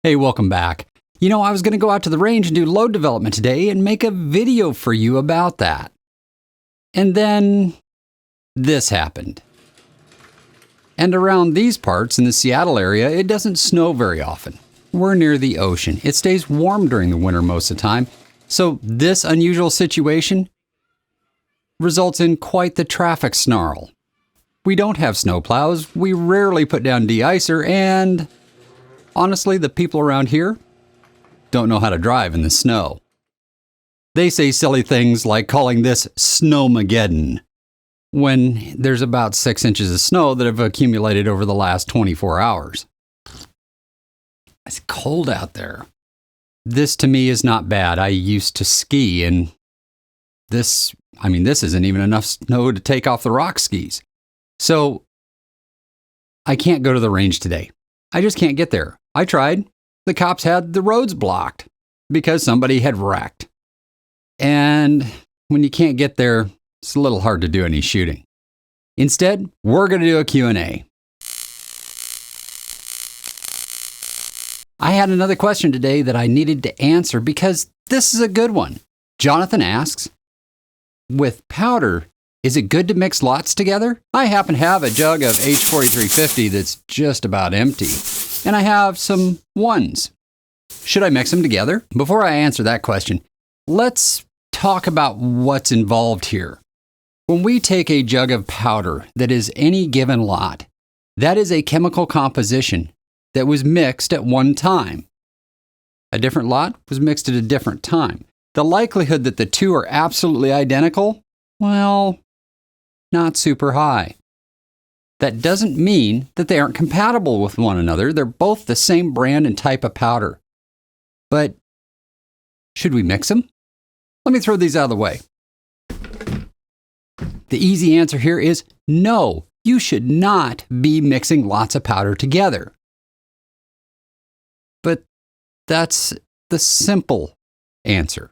Hey, welcome back. I was going to go out to the range and do load development today and make a video for you about that. And then this happened. And around these parts in the Seattle area, it doesn't snow very often. We're near the ocean. It stays warm during the winter most of the time. So this unusual situation results in quite the traffic snarl. We don't have snowplows. We rarely put down de-icer, and honestly, the people around here don't know how to drive in the snow. They say silly things like calling this Snowmageddon when there's about 6 inches of snow that have accumulated over the last 24 hours. It's cold out there. This to me is not bad. I used to ski, and this isn't even enough snow to take off the rock skis. So I can't go to the range today. I just can't get there. I tried. The cops had the roads blocked because somebody had wrecked. And when you can't get there, it's a little hard to do any shooting. Instead, we're going to do a Q&A. I had another question today that I needed to answer because this is a good one. Jonathan asks, with powder, is it good to mix lots together? I happen to have a jug of H4350 that's just about empty, and I have some ones. Should I mix them together? Before I answer that question, let's talk about what's involved here. When we take a jug of powder that is any given lot, that is a chemical composition that was mixed at one time. A different lot was mixed at a different time. The likelihood that the two are absolutely identical, well, not super high. That doesn't mean that they aren't compatible with one another. They're both the same brand and type of powder. But should we mix them? Let me throw these out of the way. The easy answer here is no. You should not be mixing lots of powder together. But that's the simple answer.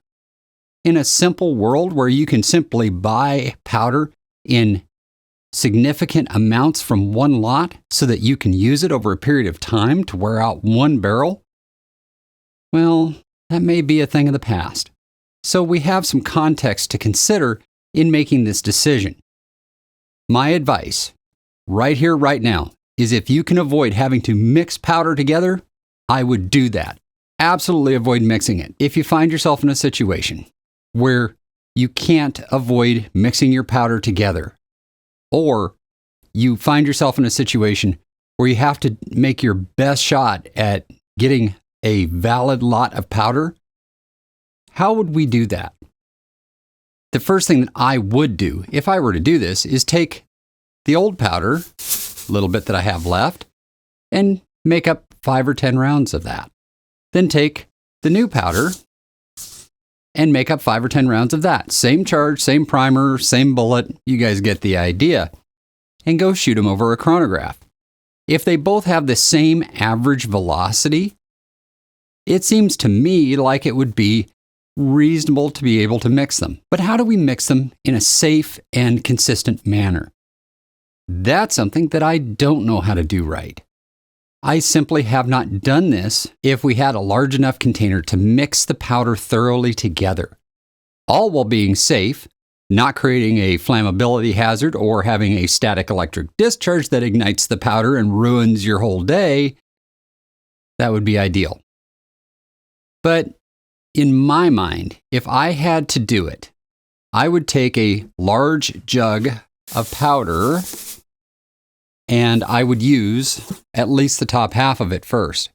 In a simple world where you can simply buy powder in significant amounts from one lot so that you can use it over a period of time to wear out one barrel, well, that may be a thing of the past. So we have some context to consider in making this decision. My advice, right here, right now, is if you can avoid having to mix powder together, I would do that. Absolutely avoid mixing it. If you find yourself in a situation where you can't avoid mixing your powder together, or you find yourself in a situation where you have to make your best shot at getting a valid lot of powder, how would we do that? The first thing that I would do, if I were to do this, is take the old powder, a little bit that I have left, and make up 5 or 10 rounds of that. Then take the new powder and make up 5 or 10 rounds of that. Same charge, same primer, same bullet. You guys get the idea. And go shoot them over a chronograph. If they both have the same average velocity, it seems to me like it would be reasonable to be able to mix them. But how do we mix them in a safe and consistent manner? That's something that I don't know how to do right. I simply have not done this if we had a large enough container to mix the powder thoroughly together, all while being safe, not creating a flammability hazard or having a static electric discharge that ignites the powder and ruins your whole day. That would be ideal. But in my mind, if I had to do it, I would take a large jug of powder and I would use at least the top half of it first,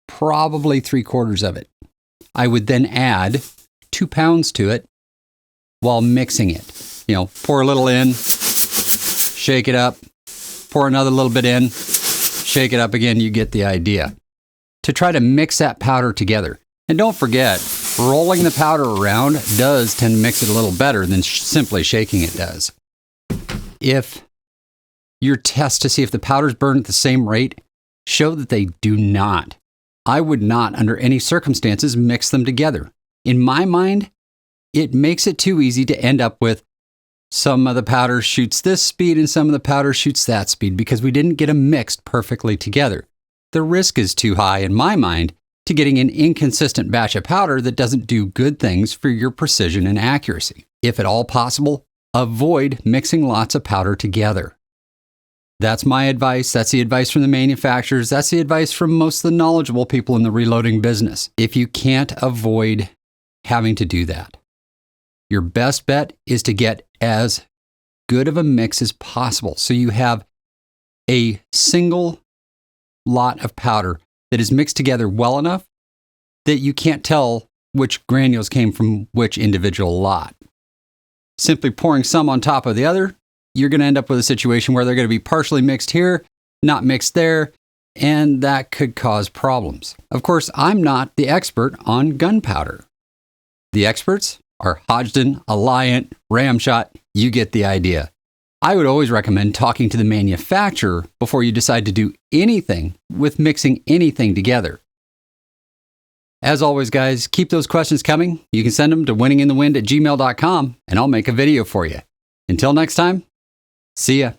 probably 3/4 of it. I would then add 2 pounds to it while mixing it. Pour a little in, shake it up, pour another little bit in, shake it up again. You get the idea. To try to mix that powder together. And don't forget, rolling the powder around does tend to mix it a little better than simply shaking it does. If your test to see if the powders burn at the same rate show that they do not, I would not, under any circumstances, mix them together. In my mind, it makes it too easy to end up with some of the powder shoots this speed and some of the powder shoots that speed because we didn't get them mixed perfectly together. The risk is too high, in my mind, to getting an inconsistent batch of powder that doesn't do good things for your precision and accuracy. If at all possible, avoid mixing lots of powder together. That's my advice. That's the advice from the manufacturers. That's the advice from most of the knowledgeable people in the reloading business. If you can't avoid having to do that, your best bet is to get as good of a mix as possible. So you have a single lot of powder that is mixed together well enough that you can't tell which granules came from which individual lot. Simply pouring some on top of the other, you're going to end up with a situation where they're going to be partially mixed here, not mixed there, and that could cause problems. Of course, I'm not the expert on gunpowder. The experts are Hodgdon, Alliant, Ramshot. You get the idea. I would always recommend talking to the manufacturer before you decide to do anything with mixing anything together. As always, guys, keep those questions coming. You can send them to winninginthewind@gmail.com, and I'll make a video for you. Until next time, see ya.